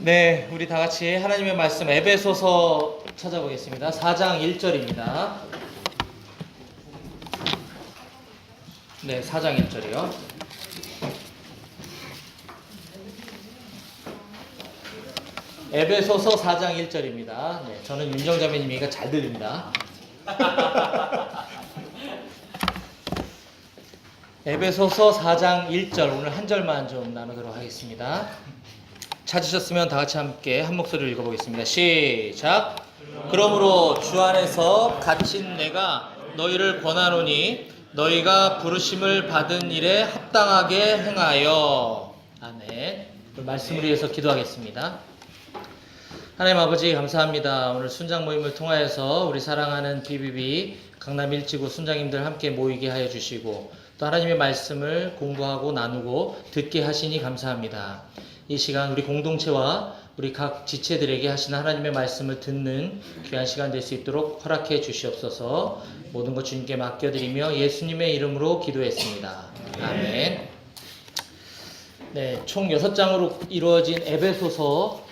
네, 우리 다 같이 하나님의 말씀 에베소서 찾아보겠습니다. 4장 1절입니다. 네, 4장 1절이요. 에베소서 4장 1절입니다. 네, 저는 윤정자매님이니까 잘 들립니다. 에베소서 4장 1절, 오늘 한 절만 좀 나누도록 하겠습니다. 찾으셨으면 다 같이 함께 한 목소리로 읽어보겠습니다. 시작. 그러므로 주 안에서 갇힌 내가 너희를 권하노니 너희가 부르심을 받은 일에 합당하게 행하여. 아멘. 말씀을 위해서 기도하겠습니다. 하나님 아버지 감사합니다. 오늘 순장 모임을 통하여서 우리 사랑하는 BBB 강남 1지구 순장님들 함께 모이게 하여 주시고 또 하나님의 말씀을 공부하고 나누고 듣게 하시니 감사합니다. 이 시간 우리 공동체와 우리 각 지체들에게 하시는 하나님의 말씀을 듣는 귀한 시간 될 수 있도록 허락해 주시옵소서. 모든 것 주님께 맡겨드리며 예수님의 이름으로 기도했습니다. 아멘. 네, 총 6장으로 이루어진 에베소서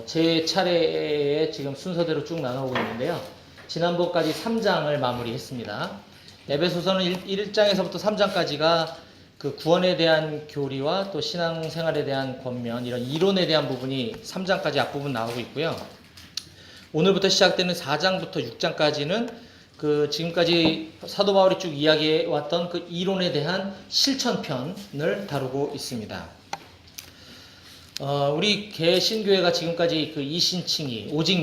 제 차례에 지금 순서대로 쭉 나눠오고 있는데요. 지난번까지 3장을 마무리했습니다. 에베소서는 1장에서부터 3장까지가 그 구원에 대한 교리와 또 신앙생활에 대한 권면, 이런 이론에 대한 부분이 3장까지 앞부분 나오고 있고요. 오늘부터 시작되는 4장부터 6장까지는 그 지금까지 사도 바울이 쭉 이야기해왔던 그 이론에 대한 실천편을 다루고 있습니다. 우리 개신교회가 지금까지 그 이신칭의, 오직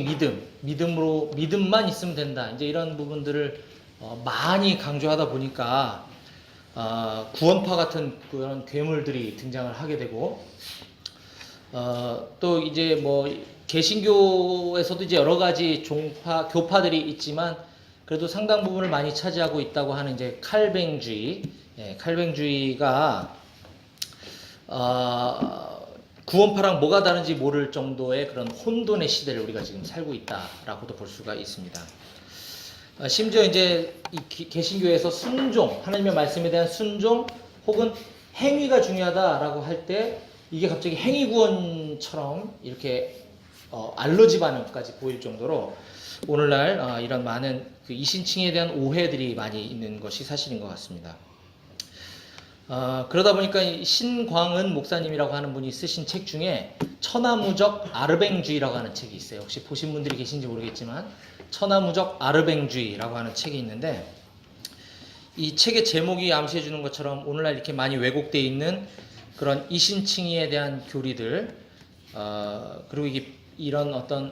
믿음만 있으면 된다. 이제 이런 부분들을 많이 강조하다 보니까 구원파 같은 그런 괴물들이 등장을 하게 되고, 또 이제 뭐 개신교에서도 이제 여러 가지 교파들이 있지만 그래도 상당 부분을 많이 차지하고 있다고 하는 이제 칼뱅주의, 칼뱅주의가 구원파랑 뭐가 다른지 모를 정도의 그런 혼돈의 시대를 우리가 지금 살고 있다라고도 볼 수가 있습니다. 심지어 이제 이 개신교에서 순종, 하나님의 말씀에 대한 순종 혹은 행위가 중요하다라고 할 때 이게 갑자기 행위구원처럼 이렇게 알러지 반응까지 보일 정도로 오늘날 이런 많은 그 이신칭에 대한 오해들이 많이 있는 것이 사실인 것 같습니다. 그러다 보니까 신광은 목사님이라고 하는 분이 쓰신 책 중에 천하무적 아르뱅주의라고 하는 책이 있어요. 혹시 보신 분들이 계신지 모르겠지만 천하무적 아르뱅주의라고 하는 책이 있는데, 이 책의 제목이 암시해 주는 것처럼 오늘날 이렇게 많이 왜곡되어 있는 그런 이신칭의에 대한 교리들, 그리고 이런 어떤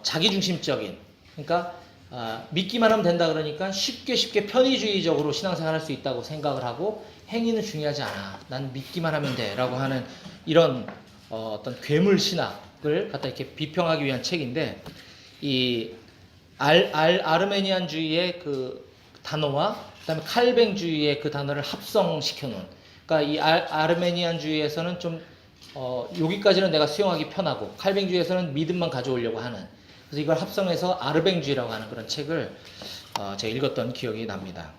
자기중심적인, 그러니까 믿기만 하면 된다 그러니까 쉽게 편의주의적으로 신앙생활 할 수 있다고 생각을 하고 행위는 중요하지 않아, 난 믿기만 하면 돼 라고 하는 이런 어떤 괴물 신학을 갖다 이렇게 비평하기 위한 책인데, 이 아르메니안주의의 그 단어와 그다음에 칼뱅주의의 그 단어를 합성시켜 놓은, 그러니까 이 아르메니안주의에서는 좀 여기까지는 내가 수용하기 편하고 칼뱅주의에서는 믿음만 가져오려고 하는, 그래서 이걸 합성해서 아르뱅주의라고 하는 그런 책을 제가 읽었던 기억이 납니다.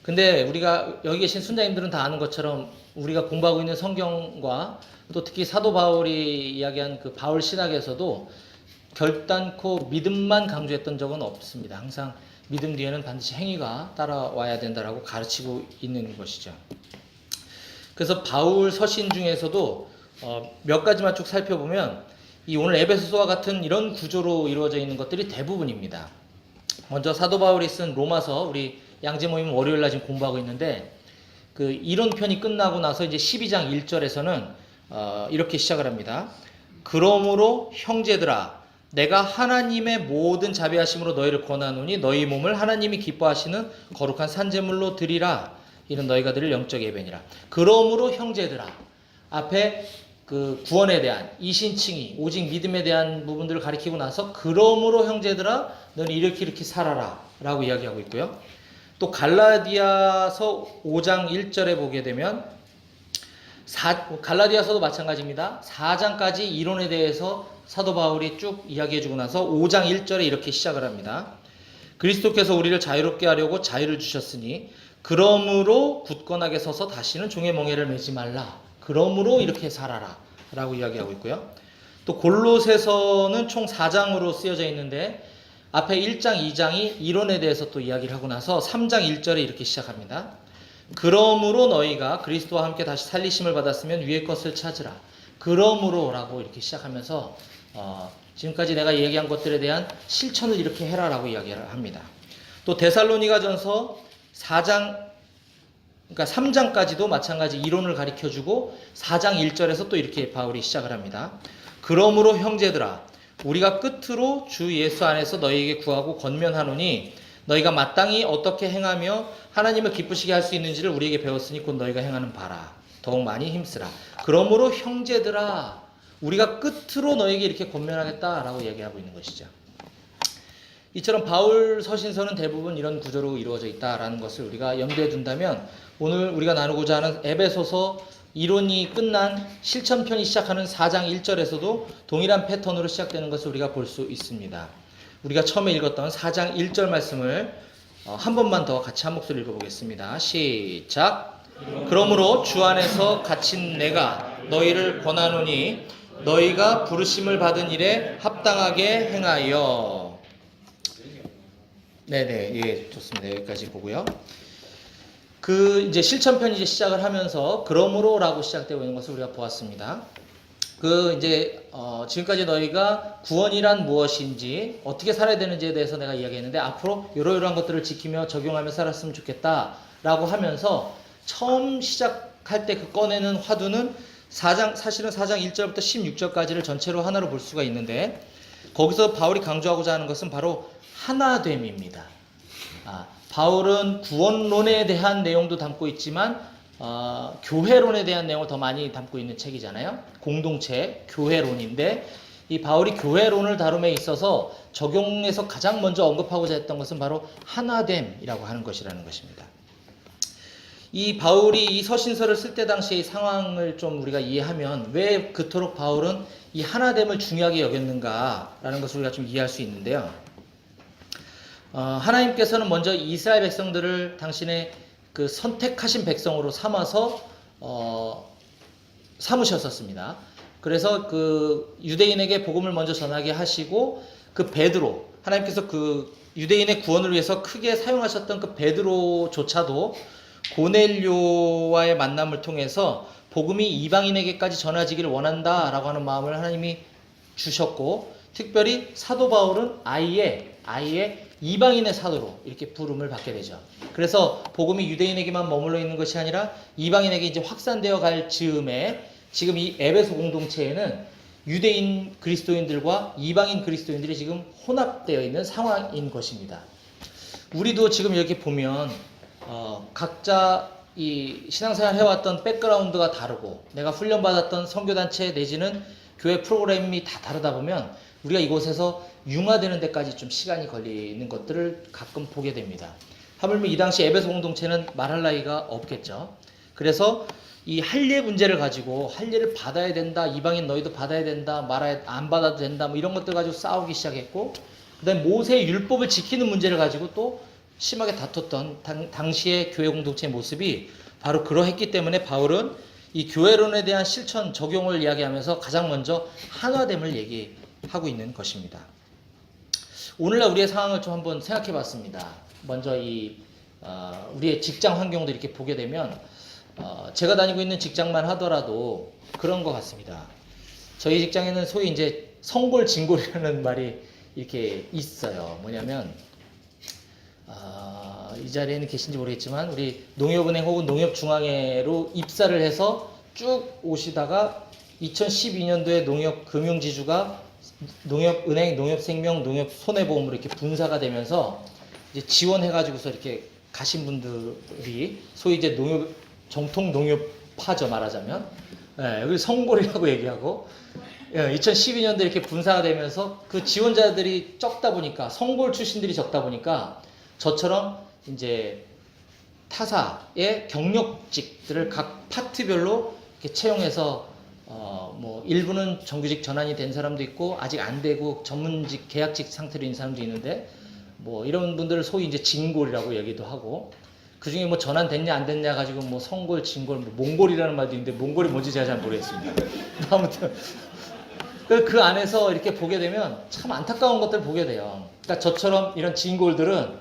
근데 우리가 여기 계신 순자님들은 다 아는 것처럼 우리가 공부하고 있는 성경과 또 특히 사도 바울이 이야기한 그 바울 신학에서도 결단코 믿음만 강조했던 적은 없습니다. 항상 믿음 뒤에는 반드시 행위가 따라와야 된다라고 가르치고 있는 것이죠. 그래서 바울 서신 중에서도 몇 가지만 쭉 살펴보면 이 오늘 에베소서와 같은 이런 구조로 이루어져 있는 것들이 대부분입니다. 먼저 사도 바울이 쓴 로마서, 우리 양재 모임 월요일날 지금 공부하고 있는데, 그 이론편이 끝나고 나서 이제 12장 1절에서는 이렇게 시작을 합니다. 그러므로 형제들아, 내가 하나님의 모든 자비하심으로 너희를 권하노니 너희 몸을 하나님이 기뻐하시는 거룩한 산제물로 드리라. 이는 너희가 드릴 영적 예배니라. 그러므로 형제들아, 앞에 그 구원에 대한 이신칭의, 오직 믿음에 대한 부분들을 가리키고 나서 그러므로 형제들아 너는 이렇게 살아라 라고 이야기하고 있고요. 또 갈라디아서 5장 1절에 보게 되면 갈라디아서도 마찬가지입니다. 4장까지 이론에 대해서 사도 바울이 쭉 이야기해주고 나서 5장 1절에 이렇게 시작을 합니다. 그리스도께서 우리를 자유롭게 하려고 자유를 주셨으니 그러므로 굳건하게 서서 다시는 종의 멍에를 매지 말라. 그러므로 이렇게 살아라 라고 이야기하고 있고요. 또 골로새서는 총 4장으로 쓰여져 있는데 앞에 1장, 2장이 이론에 대해서 또 이야기를 하고 나서 3장 1절에 이렇게 시작합니다. 그러므로 너희가 그리스도와 함께 다시 살리심을 받았으면 위의 것을 찾으라. 그러므로 라고 이렇게 시작하면서 지금까지 내가 얘기한 것들에 대한 실천을 이렇게 해라라고 이야기를 합니다. 또 데살로니가전서 4장 그러니까 3장까지도 마찬가지 이론을 가르쳐주고 4장 1절에서 또 이렇게 바울이 시작을 합니다. 그러므로 형제들아 우리가 끝으로 주 예수 안에서 너희에게 구하고 권면하노니 너희가 마땅히 어떻게 행하며 하나님을 기쁘시게 할 수 있는지를 우리에게 배웠으니 곧 너희가 행하는 바라. 더욱 많이 힘쓰라. 그러므로 형제들아 우리가 끝으로 너희에게 이렇게 권면하겠다라고 얘기하고 있는 것이죠. 이처럼 바울 서신서는 대부분 이런 구조로 이루어져 있다라는 것을 우리가 염두에 둔다면 오늘 우리가 나누고자 하는 에베소서 이론이 끝난 실천편이 시작하는 4장 1절에서도 동일한 패턴으로 시작되는 것을 우리가 볼 수 있습니다. 우리가 처음에 읽었던 4장 1절 말씀을 한 번만 더 같이 한 목소리 읽어보겠습니다. 시작. 그러므로 주 안에서 갇힌 내가 너희를 권하노니 너희가 부르심을 받은 일에 합당하게 행하여. 네네, 예, 좋습니다. 여기까지 보고요. 이제 실천편이 이제 시작을 하면서 그러므로라고 시작되고 있는 것을 우리가 보았습니다. 지금까지 너희가 구원이란 무엇인지 어떻게 살아야 되는지에 대해서 내가 이야기했는데 앞으로 이러이러한 것들을 지키며 적용하며 살았으면 좋겠다라고 하면서 처음 시작할 때 그 꺼내는 화두는 사실은 4장 1절부터 16절까지를 전체로 하나로 볼 수가 있는데 거기서 바울이 강조하고자 하는 것은 바로 하나됨입니다. 바울은 구원론에 대한 내용도 담고 있지만 교회론에 대한 내용을 더 많이 담고 있는 책이잖아요. 공동체 교회론인데 이 바울이 교회론을 다룸에 있어서 적용해서 가장 먼저 언급하고자 했던 것은 바로 하나됨이라고 하는 것이라는 것입니다. 이 바울이 이 서신서를 쓸 때 당시의 상황을 좀 우리가 이해하면 왜 그토록 바울은 이 하나됨을 중요하게 여겼는가라는 것을 우리가 좀 이해할 수 있는데요. 하나님께서는 먼저 이스라엘 백성들을 당신의 그 선택하신 백성으로 삼아서 삼으셨었습니다. 그래서 그 유대인에게 복음을 먼저 전하게 하시고 그 베드로, 하나님께서 그 유대인의 구원을 위해서 크게 사용하셨던 그 베드로조차도 고넬료와의 만남을 통해서 복음이 이방인에게까지 전해지기를 원한다라고 하는 마음을 하나님이 주셨고, 특별히 사도 바울은 아예 이방인의 사도로 이렇게 부름을 받게 되죠. 그래서 복음이 유대인에게만 머물러 있는 것이 아니라 이방인에게 이제 확산되어 갈 즈음에 지금 이 에베소 공동체에는 유대인 그리스도인들과 이방인 그리스도인들이 지금 혼합되어 있는 상황인 것입니다. 우리도 지금 이렇게 보면 각자 이 신앙생활 해왔던 백그라운드가 다르고 내가 훈련받았던 선교단체 내지는 교회 프로그램이 다 다르다 보면 우리가 이곳에서 융화되는 데까지 좀 시간이 걸리는 것들을 가끔 보게 됩니다. 하물며 이 당시 에베소 공동체는 말할 나위가 없겠죠. 그래서 이 할례 문제를 가지고 할례를 받아야 된다, 이방인 너희도 받아야 된다, 안 받아도 된다, 뭐 이런 것들 가지고 싸우기 시작했고, 그다음에 모세의 율법을 지키는 문제를 가지고 또 심하게 다퉜던 당시의 교회 공동체의 모습이 바로 그러했기 때문에 바울은 이 교회론에 대한 실천 적용을 이야기하면서 가장 먼저 한화됨을 얘기하고 있는 것입니다. 오늘날 우리의 상황을 좀 한번 생각해 봤습니다. 먼저 우리의 직장 환경도 이렇게 보게 되면 제가 다니고 있는 직장만 하더라도 그런 것 같습니다. 저희 직장에는 소위 이제 성골진골이라는 말이 이렇게 있어요. 뭐냐면 이 자리에는 계신지 모르겠지만 우리 농협은행 혹은 농협중앙회로 입사를 해서 쭉 오시다가 2012년도에 농협금융지주가 농협은행, 농협생명, 농협손해보험으로 이렇게 분사가 되면서 이제 지원해가지고서 이렇게 가신 분들이 소위 이제 정통 농협파죠, 말하자면. 여기 성골이라고 얘기하고 2012년도에 이렇게 분사가 되면서 그 지원자들이 적다 보니까 성골 출신들이 적다 보니까 저처럼 이제 타사의 경력직들을 각 파트별로 이렇게 채용해서 뭐 일부는 정규직 전환이 된 사람도 있고 아직 안 되고 전문직 계약직 상태로 있는 사람도 있는데 뭐 이런 분들을 소위 이제 진골이라고 얘기도 하고, 그 중에 뭐 전환됐냐 안 됐냐 가지고 뭐 성골, 진골, 뭐 몽골이라는 말도 있는데 몽골이 뭔지 제가 잘 모르겠습니다. 아무튼 그 안에서 이렇게 보게 되면 참 안타까운 것들을 보게 돼요. 그러니까 저처럼 이런 진골들은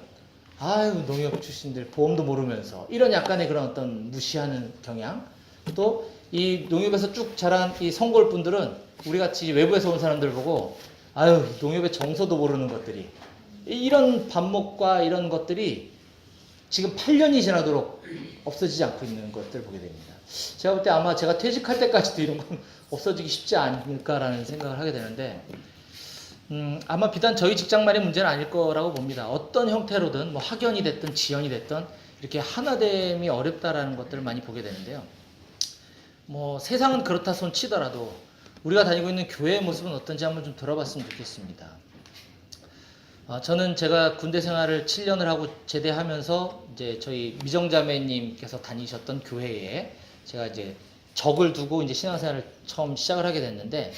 아유 농협 출신들 보험도 모르면서 이런 약간의 그런 어떤 무시하는 경향, 또 이 농협에서 쭉 자란 이 성골 분들은 우리 같이 외부에서 온 사람들 보고 아유 농협의 정서도 모르는 것들이, 이런 반목과 이런 것들이 지금 8년이 지나도록 없어지지 않고 있는 것들을 보게 됩니다. 제가 볼 때 아마 제가 퇴직할 때까지도 이런 건 없어지기 쉽지 않을까라는 생각을 하게 되는데, 아마 비단 저희 직장만의 문제는 아닐 거라고 봅니다. 어떤 형태로든 뭐 학연이 됐든 지연이 됐든 이렇게 하나됨이 어렵다라는 것들을 많이 보게 되는데요. 뭐 세상은 그렇다 손 치더라도 우리가 다니고 있는 교회의 모습은 어떤지 한번 좀 들어봤으면 좋겠습니다. 저는 제가 군대 생활을 7년을 하고 제대하면서 이제 저희 미정자매님께서 다니셨던 교회에 제가 이제 적을 두고 이제 신앙생활을 처음 시작을 하게 됐는데,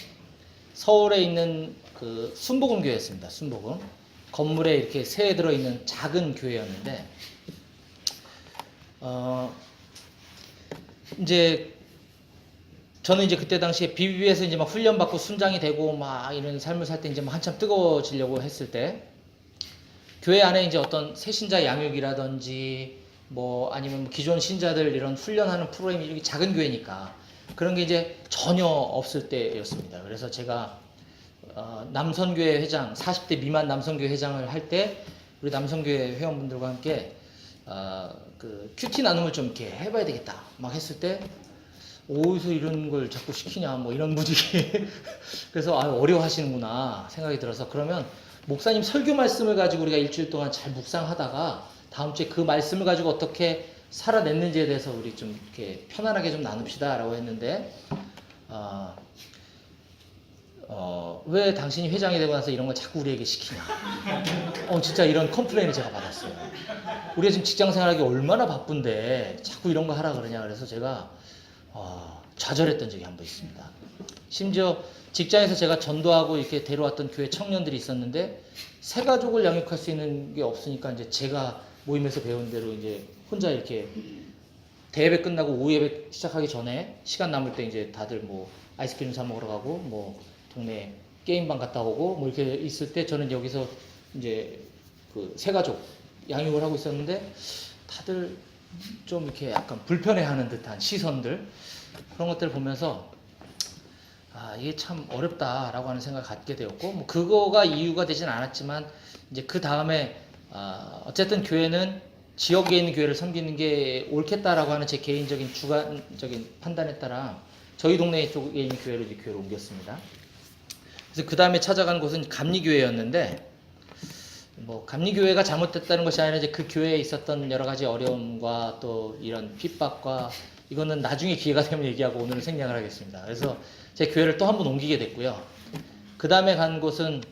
서울에 있는 그 순복음교회였습니다. 순복음 건물에 이렇게 새에 들어 있는 작은 교회였는데, 이제 저는 이제 그때 당시에 비비에서 이제 막 훈련받고 순장이 되고 막 이런 삶을 살 때 이제 막 한참 뜨거워지려고 했을 때, 교회 안에 이제 어떤 새신자 양육이라든지 뭐 아니면 기존 신자들 이런 훈련하는 프로그램이 이렇게 작은 교회니까 그런 게 이제 전혀 없을 때였습니다. 그래서 제가 남선교회 회장, 40대 미만 남선교회 회장을 할 때 우리 남선교회 회원분들과 함께 그 큐티 나눔을 좀 이렇게 해봐야 되겠다 막 했을 때, 어디서 이런 걸 자꾸 시키냐 뭐 이런 분위기 그래서 어려워하시는구나 생각이 들어서, 그러면 목사님 설교 말씀을 가지고 우리가 일주일 동안 잘 묵상하다가 다음 주에 그 말씀을 가지고 어떻게 살아냈는지에 대해서 우리 좀 이렇게 편안하게 좀 나눕시다 라고 했는데, 왜 당신이 회장이 되고 나서 이런 걸 자꾸 우리에게 시키냐, 진짜 이런 컴플레인을 제가 받았어요. 우리가 지금 직장 생활하기 얼마나 바쁜데 자꾸 이런 거 하라 그러냐. 그래서 제가 좌절했던 적이 한 번 있습니다. 심지어 직장에서 제가 전도하고 이렇게 데려왔던 교회 청년들이 있었는데 새 가족을 양육할 수 있는 게 없으니까 이제 제가 모임에서 배운 대로 이제 혼자 이렇게 대예배 끝나고 오후 예배 시작하기 전에 시간 남을 때 이제 다들 뭐 아이스크림 사 먹으러 가고 뭐 동네 게임방 갔다 오고 뭐 이렇게 있을 때 저는 여기서 이제 그 새 가족 양육을 하고 있었는데 다들 좀 이렇게 약간 불편해하는 듯한 시선들, 그런 것들을 보면서 이게 참 어렵다라고 하는 생각을 갖게 되었고, 뭐 그거가 이유가 되진 않았지만 이제 그 다음에 어쨌든 교회는 지역에 있는 교회를 섬기는 게 옳겠다라고 하는 제 개인적인 주관적인 판단에 따라 저희 동네 쪽에 있는 교회로 이제 교회로 옮겼습니다. 그래서 그 다음에 찾아간 곳은 감리교회였는데, 뭐 감리교회가 잘못됐다는 것이 아니라 이제 그 교회에 있었던 여러 가지 어려움과 또 이런 핍박과, 이거는 나중에 기회가 되면 얘기하고 오늘은 생략을 하겠습니다. 그래서 제 교회를 또 한 번 옮기게 됐고요. 그 다음에 간 곳은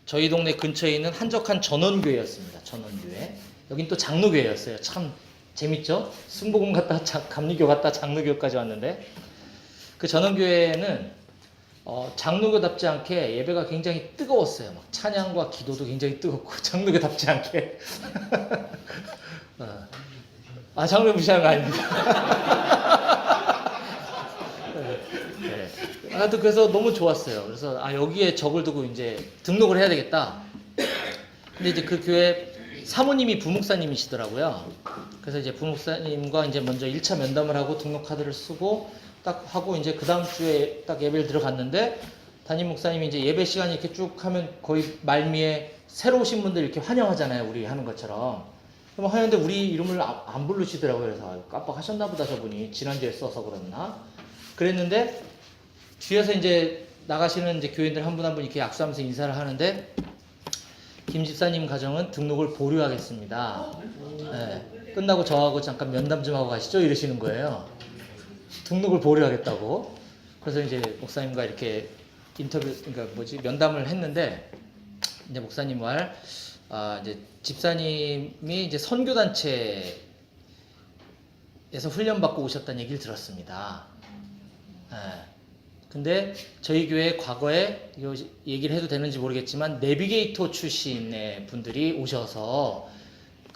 저희 동네 근처에 있는 한적한 전원교회였습니다. 전원교회. 여긴 또 장로교회였어요. 참 재밌죠? 순복음 갔다 감리교 갔다 장로교까지 왔는데, 그 전원교회는 장로교답지 않게 예배가 굉장히 뜨거웠어요. 막 찬양과 기도도 굉장히 뜨겁고 장로교답지 않게 장로 무시하는 거 아닙니다. 네. 하여튼 그래서 너무 좋았어요. 그래서 여기에 적을 두고 이제 등록을 해야 되겠다. 근데 이제 그 교회 사모님이 부목사님이시더라고요. 그래서 이제 부목사님과 이제 먼저 1차 면담을 하고 등록 카드를 쓰고 딱 하고 이제 그 다음 주에 딱 예배를 들어갔는데, 담임 목사님이 이제 예배 시간이 이렇게 쭉 하면 거의 말미에 새로 오신 분들 이렇게 환영하잖아요. 우리 하는 것처럼. 그럼 하는데 우리 이름을 안 부르시더라고요. 그래서 깜빡하셨나 보다 저분이 지난주에 써서 그랬나? 그랬는데 뒤에서 이제 나가시는 이제 교인들 한 분 한 분 이렇게 악수하면서 인사를 하는데, 김 집사님 가정은 등록을 보류하겠습니다. 네. 끝나고 저하고 잠깐 면담 좀 하고 가시죠 이러시는 거예요. 등록을 보류하겠다고. 그래서 이제 목사님과 이렇게 면담을 했는데, 이제 목사님 말, 이제 집사님이 이제 선교단체에서 훈련받고 오셨다는 얘기를 들었습니다. 근데 저희 교회 과거에 이거 얘기를 해도 되는지 모르겠지만 내비게이터 출신의 분들이 오셔서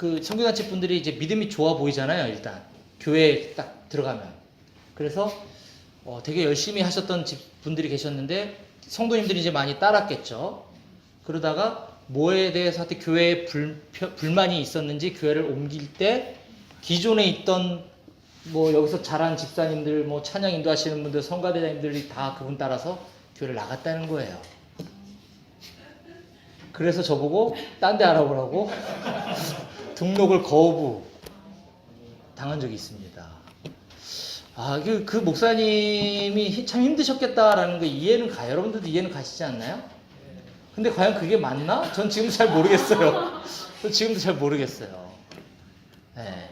그 선교단체 분들이 이제 믿음이 좋아 보이잖아요. 일단 교회에 딱 들어가면. 그래서 되게 열심히 하셨던 분들이 계셨는데 성도님들이 이제 많이 따랐겠죠. 그러다가 뭐에 대해서 하여튼 교회에 불만이 있었는지 교회를 옮길 때 기존에 있던 뭐 여기서 자란 집사님들, 뭐 찬양 인도하시는 분들, 성가대장님들이 다 그분 따라서 교회를 나갔다는 거예요. 그래서 저보고 딴 데 알아보라고 등록을 거부 당한 적이 있습니다. 아, 그 목사님이 참 힘드셨겠다라는 거 이해는 가요. 여러분들도 이해는 가시지 않나요? 근데 과연 그게 맞나? 전 지금도 잘 모르겠어요. 전 지금도 잘 모르겠어요. 네.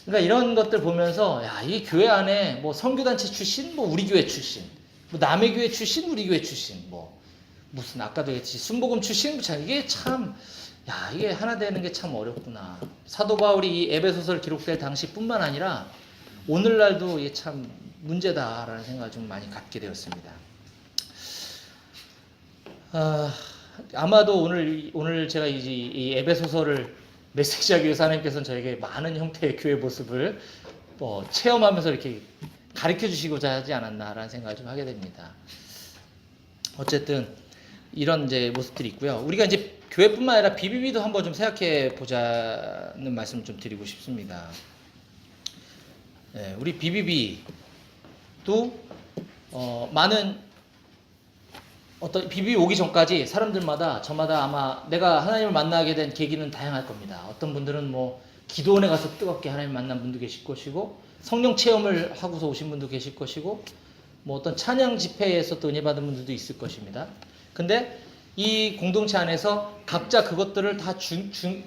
그러니까 이런 것들 보면서 야, 이 교회 안에 뭐 선교단체 출신, 뭐 우리 교회 출신, 뭐 남의 교회 출신, 우리 교회 출신, 뭐 무슨 아까도 얘기했지 순복음 출신, 참 이게 참 야, 이게 하나 되는 게 참 어렵구나. 사도 바울이 이 에베소서를 기록될 당시뿐만 아니라 오늘날도 이게 참 문제다라는 생각을 좀 많이 갖게 되었습니다. 아마도 오늘 제가 이 에베소서를 메시지하기 위해서 하나님께서는 저에게 많은 형태의 교회 모습을 체험하면서 이렇게 가르쳐 주시고자 하지 않았나라는 생각을 좀 하게 됩니다. 어쨌든 이런 이제 모습들이 있고요. 우리가 이제 교회뿐만 아니라 BBB도 한번 좀 생각해 보자는 말씀을 좀 드리고 싶습니다. 네, 우리 BBB도 많은 어떤 BBB 오기 전까지 사람들마다 저마다 아마 내가 하나님을 만나게 된 계기는 다양할 겁니다. 어떤 분들은 뭐 기도원에 가서 뜨겁게 하나님 만난 분도 계실 것이고 성령 체험을 하고서 오신 분도 계실 것이고 뭐 어떤 찬양 집회에서 또 은혜 받은 분들도 있을 것입니다. 근데 이 공동체 안에서 각자 그것들을 다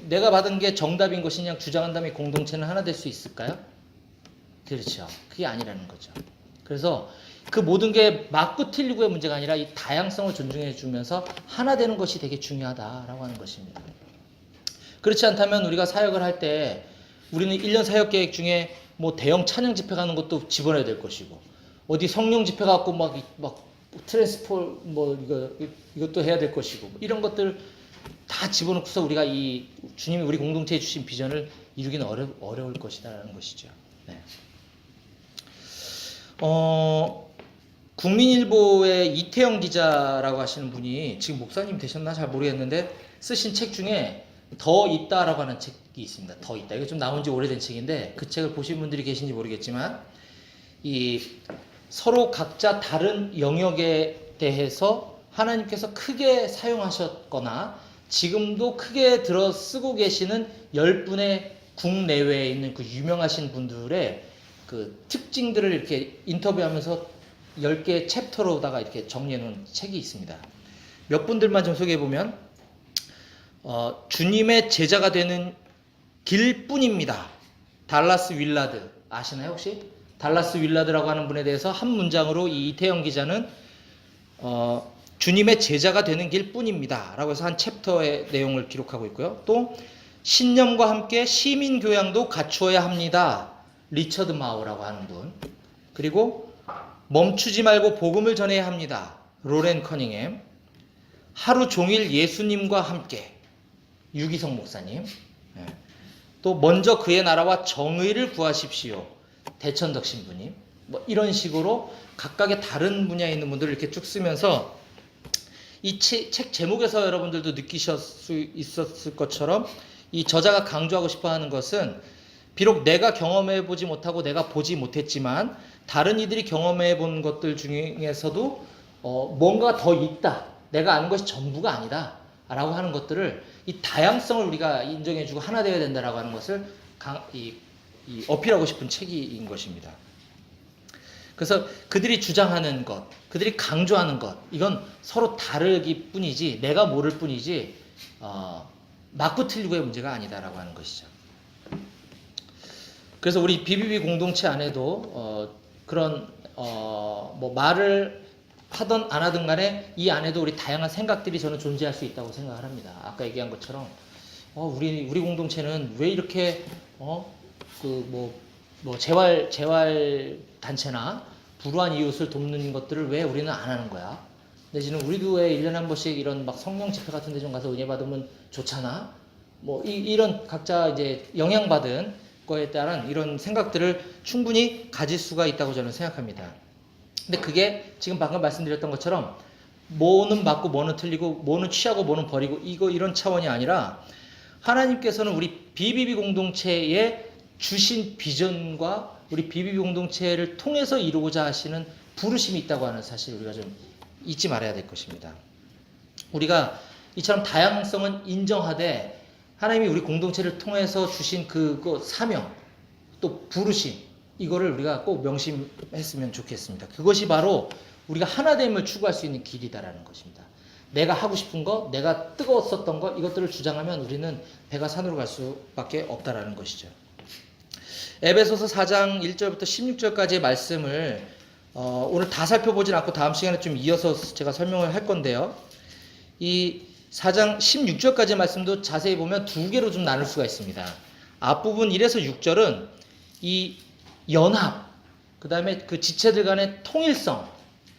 내가 받은 게 정답인 것이냐 주장한다면 공동체는 하나 될 수 있을까요? 그렇죠. 그게 아니라는 거죠. 그래서 그 모든 게 맞고 틀리고의 문제가 아니라 이 다양성을 존중해 주면서 하나 되는 것이 되게 중요하다라고 하는 것입니다. 그렇지 않다면 우리가 사역을 할 때 우리는 1년 사역 계획 중에 뭐 대형 찬양 집회 가는 것도 집어넣어야 될 것이고 어디 성령 집회 갖고 막 트랜스폴 이것도 해야 될 것이고 이런 것들 다 집어넣고서 우리가 이 주님이 우리 공동체에 주신 비전을 이루기는 어려울 것이다라는 것이죠. 네. 국민일보의 이태영 기자라고 하시는 분이 지금 목사님 되셨나 잘 모르겠는데 쓰신 책 중에 더 있다라고 하는 책이 있습니다. 더 있다. 이거 좀 나온 지 오래된 책인데 그 책을 보신 분들이 계신지 모르겠지만 이 서로 각자 다른 영역에 대해서 하나님께서 크게 사용하셨거나 지금도 크게 들어 쓰고 계시는 10분의 국내외에 있는 그 유명하신 분들의 그 특징들을 이렇게 인터뷰하면서 10개의 챕터로다가 이렇게 정리해 놓은 책이 있습니다. 몇 분들만 좀 소개해 보면 주님의 제자가 되는 길뿐입니다. 달라스 윌라드 아시나요 혹시? 달라스 윌라드라고 하는 분에 대해서 한 문장으로 이 이태영 기자는 주님의 제자가 되는 길뿐입니다 라고 해서 한 챕터의 내용을 기록하고 있고요. 또 신념과 함께 시민교양도 갖추어야 합니다. 리처드 마우라고 하는 분. 그리고 멈추지 말고 복음을 전해야 합니다. 로렌 커닝햄. 하루 종일 예수님과 함께. 유기성 목사님. 또 먼저 그의 나라와 정의를 구하십시오. 대천덕 신부님. 뭐 이런 식으로 각각의 다른 분야에 있는 분들을 이렇게 쭉 쓰면서 이 책 제목에서 여러분들도 느끼실 수 있었을 것처럼 이 저자가 강조하고 싶어 하는 것은 비록 내가 경험해 보지 못하고 내가 보지 못했지만 다른 이들이 경험해 본 것들 중에서도 뭔가 더 있다. 내가 아는 것이 전부가 아니다. 라고 하는 것들을 이 다양성을 우리가 인정해주고 하나 되어야 된다라고 하는 것을 어필하고 싶은 책인 것입니다. 그래서 그들이 주장하는 것, 그들이 강조하는 것, 이건 서로 다르기 뿐이지 내가 모를 뿐이지 맞고 틀리고의 문제가 아니다라고 하는 것이죠. 그래서 우리 BBB 공동체 안에도 그런 뭐 말을 하든 안 하든 간에 이 안에도 우리 다양한 생각들이 저는 존재할 수 있다고 생각을 합니다. 아까 얘기한 것처럼 우리 공동체는 왜 이렇게 재활 단체나 불우한 이웃을 돕는 것들을 왜 우리는 안 하는 거야? 내지는 우리도 왜 1년에 한 번씩 이런 막 성령 집회 같은 데 좀 가서 은혜 받으면 좋잖아? 뭐 이런 각자 이제 영향받은 거에 따른 이런 생각들을 충분히 가질 수가 있다고 저는 생각합니다. 근데 그게 지금 방금 말씀드렸던 것처럼 뭐는 맞고 뭐는 틀리고 뭐는 취하고 뭐는 버리고 이런 차원이 아니라 하나님께서는 우리 BBB 공동체에 주신 비전과 우리 BBB 공동체를 통해서 이루고자 하시는 부르심이 있다고 하는 사실 우리가 좀 잊지 말아야 될 것입니다. 우리가 이처럼 다양성은 인정하되 하나님이 우리 공동체를 통해서 주신 그 사명 또 부르심 이거를 우리가 꼭 명심했으면 좋겠습니다. 그것이 바로 우리가 하나됨을 추구할 수 있는 길이다라는 것입니다. 내가 하고 싶은 거, 내가 뜨거웠었던 거 이것들을 주장하면 우리는 배가 산으로 갈 수밖에 없다라는 것이죠. 에베소서 4장 1절부터 16절까지의 말씀을 오늘 다 살펴보진 않고 다음 시간에 좀 이어서 제가 설명을 할 건데요. 이 4장 16절까지의 말씀도 자세히 보면 두 개로 좀 나눌 수가 있습니다. 앞부분 1에서 6절은 이 연합, 그 다음에 그 지체들 간의 통일성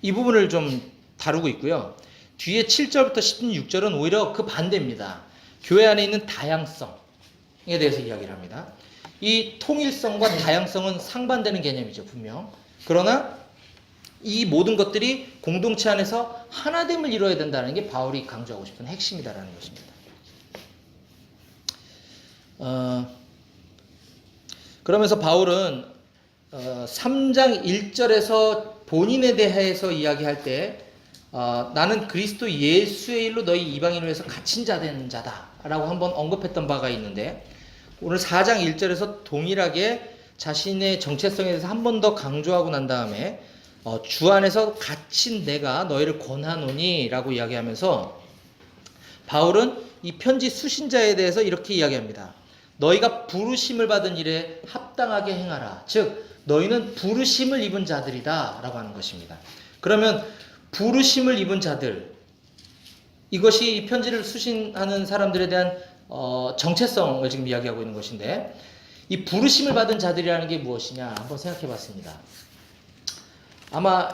이 부분을 좀 다루고 있고요. 뒤에 7절부터 16절은 오히려 그 반대입니다. 교회 안에 있는 다양성에 대해서 이야기를 합니다. 이 통일성과 다양성은 상반되는 개념이죠, 분명. 그러나 이 모든 것들이 공동체 안에서 하나됨을 이루어야 된다는 게 바울이 강조하고 싶은 핵심이다라는 것입니다. 그러면서 바울은 3장 1절에서 본인에 대해서 이야기할 때 나는 그리스도 예수의 일로 너희 이방인을 위해서 갇힌 자 된 자다 라고 한번 언급했던 바가 있는데 오늘 4장 1절에서 동일하게 자신의 정체성에 대해서 한 번 더 강조하고 난 다음에 주 안에서 갇힌 내가 너희를 권하노니 라고 이야기하면서 바울은 이 편지 수신자에 대해서 이렇게 이야기합니다. 너희가 부르심을 받은 일에 합당하게 행하라. 즉 너희는 부르심을 입은 자들이다 라고 하는 것입니다. 그러면 부르심을 입은 자들 이것이 이 편지를 수신하는 사람들에 대한 정체성을 지금 이야기하고 있는 것인데 이 부르심을 받은 자들이라는 게 무엇이냐 한번 생각해 봤습니다. 아마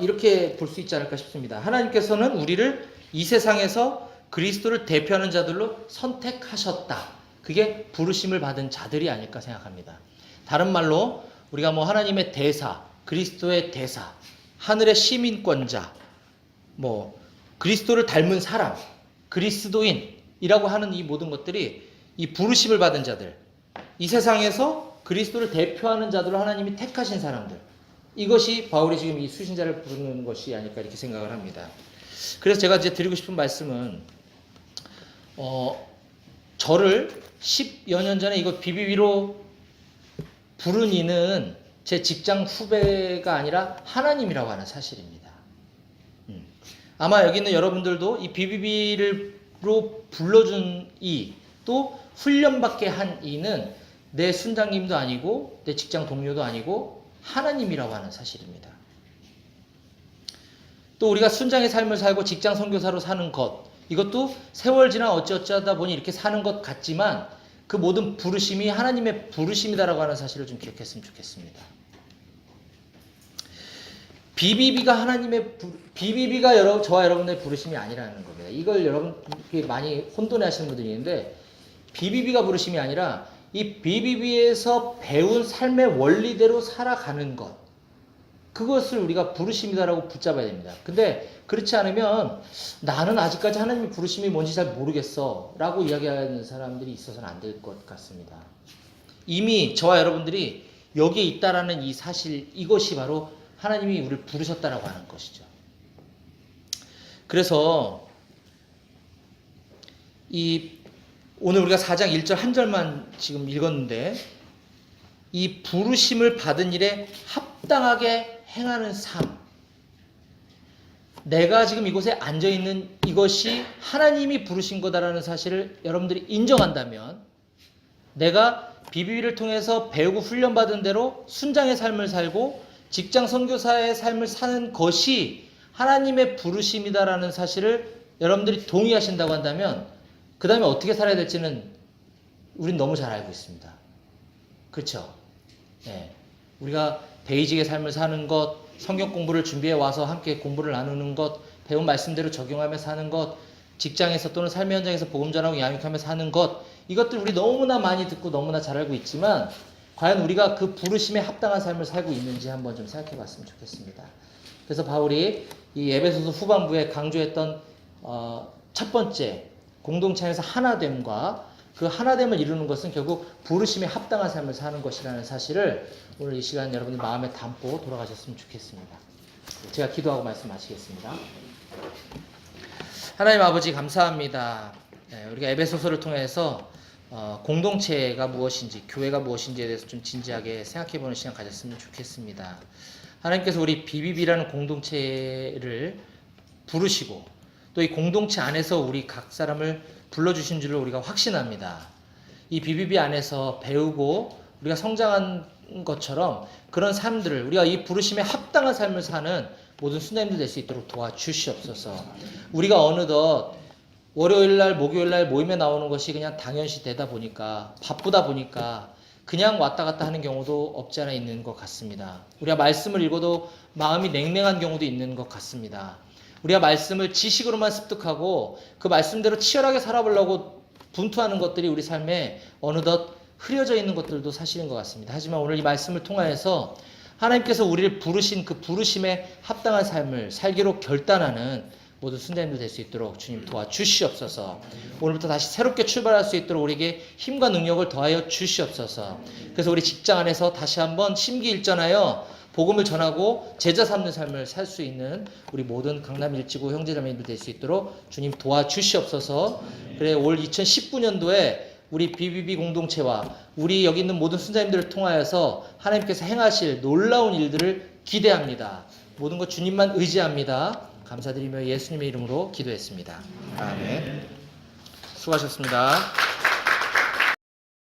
이렇게 볼 수 있지 않을까 싶습니다. 하나님께서는 우리를 이 세상에서 그리스도를 대표하는 자들로 선택하셨다. 그게 부르심을 받은 자들이 아닐까 생각합니다. 다른 말로 우리가 뭐 하나님의 대사, 그리스도의 대사, 하늘의 시민권자, 뭐 그리스도를 닮은 사람, 그리스도인이라고 하는 이 모든 것들이 이 부르심을 받은 자들, 이 세상에서 그리스도를 대표하는 자들로 하나님이 택하신 사람들, 이것이 바울이 지금 이 수신자를 부르는 것이 아닐까 이렇게 생각을 합니다. 그래서 제가 이제 드리고 싶은 말씀은 저를 10여 년 전에 이거 BBB로 부른 이는 제 직장 후배가 아니라 하나님이라고 하는 사실입니다. 아마 여기 있는 여러분들도 이 BBB로 불러준 이 또 훈련받게 한 이는 내 순장님도 아니고 내 직장 동료도 아니고 하나님이라고 하는 사실입니다. 또 우리가 순장의 삶을 살고 직장 선교사로 사는 것 이것도 세월 지나 어찌어찌하다 보니 이렇게 사는 것 같지만 그 모든 부르심이 하나님의 부르심이다라고 하는 사실을 좀 기억했으면 좋겠습니다. BBB가 저와 여러분의 부르심이 아니라는 겁니다. 이걸 여러분 많이 혼돈해 하시는 분들이 있는데 BBB가 부르심이 아니라 이 BBB에서 배운 삶의 원리대로 살아가는 것 그것을 우리가 부르심이다라고 붙잡아야 됩니다. 근데 그렇지 않으면 나는 아직까지 하나님의 부르심이 뭔지 잘 모르겠어 라고 이야기하는 사람들이 있어서는 안 될 것 같습니다. 이미 저와 여러분들이 여기에 있다라는 이 사실 이것이 바로 하나님이 우리를 부르셨다라고 하는 것이죠. 그래서 오늘 우리가 4장 1절 한 절만 지금 읽었는데 이 부르심을 받은 일에 합당하게 행하는 삶 내가 지금 이곳에 앉아있는 이것이 하나님이 부르신 거다라는 사실을 여러분들이 인정한다면 내가 BBB를 통해서 배우고 훈련받은 대로 순장의 삶을 살고 직장 선교사의 삶을 사는 것이 하나님의 부르심이다라는 사실을 여러분들이 동의하신다고 한다면 그 다음에 어떻게 살아야 될지는 우린 너무 잘 알고 있습니다. 그렇죠? 네. 우리가 베이직의 삶을 사는 것, 성경 공부를 준비해 와서 함께 공부를 나누는 것, 배운 말씀대로 적용하며 사는 것, 직장에서 또는 삶의 현장에서 복음 전하고 양육하며 사는 것 이것들 우리 너무나 많이 듣고 너무나 잘 알고 있지만 과연 우리가 그 부르심에 합당한 삶을 살고 있는지 한번 좀 생각해 봤으면 좋겠습니다. 그래서 바울이 이 에베소서 후반부에 강조했던 첫 번째 공동체 안에서 하나됨과 그 하나됨을 이루는 것은 결국 부르심에 합당한 삶을 사는 것이라는 사실을 오늘 이 시간 여러분들 마음에 담고 돌아가셨으면 좋겠습니다. 제가 기도하고 말씀 마치겠습니다. 하나님 아버지 감사합니다. 우리가 에베소서를 통해서 공동체가 무엇인지, 교회가 무엇인지에 대해서 좀 진지하게 생각해보는 시간 가졌으면 좋겠습니다. 하나님께서 우리 BBB라는 공동체를 부르시고 또 이 공동체 안에서 우리 각 사람을 불러주신 줄을 우리가 확신합니다. 이 BBB 안에서 배우고 우리가 성장한 것처럼 그런 삶들을 우리가 이 부르심에 합당한 삶을 사는 모든 순례인들 될 수 있도록 도와주시옵소서. 우리가 어느덧 월요일날 목요일날 모임에 나오는 것이 그냥 당연시 되다 보니까 바쁘다 보니까 그냥 왔다 갔다 하는 경우도 없지 않아 있는 것 같습니다. 우리가 말씀을 읽어도 마음이 냉랭한 경우도 있는 것 같습니다. 우리가 말씀을 지식으로만 습득하고 그 말씀대로 치열하게 살아보려고 분투하는 것들이 우리 삶에 어느덧 흐려져 있는 것들도 사실인 것 같습니다. 하지만 오늘 이 말씀을 통하여서 하나님께서 우리를 부르신 그 부르심에 합당한 삶을 살기로 결단하는 모든 순례인들 될 수 있도록 주님 도와주시옵소서. 오늘부터 다시 새롭게 출발할 수 있도록 우리에게 힘과 능력을 더하여 주시옵소서. 그래서 우리 직장 안에서 다시 한번 심기일전하여 복음을 전하고 제자 삼는 삶을 살 수 있는 우리 모든 강남 일지구 형제자매님들 될 수 있도록 주님 도와주시옵소서. 그래 올 2019년도에 우리 BBB 공동체와 우리 여기 있는 모든 순자님들을 통하여서 하나님께서 행하실 놀라운 일들을 기대합니다. 모든 것 주님만 의지합니다. 감사드리며 예수님의 이름으로 기도했습니다. 아멘. 수고하셨습니다.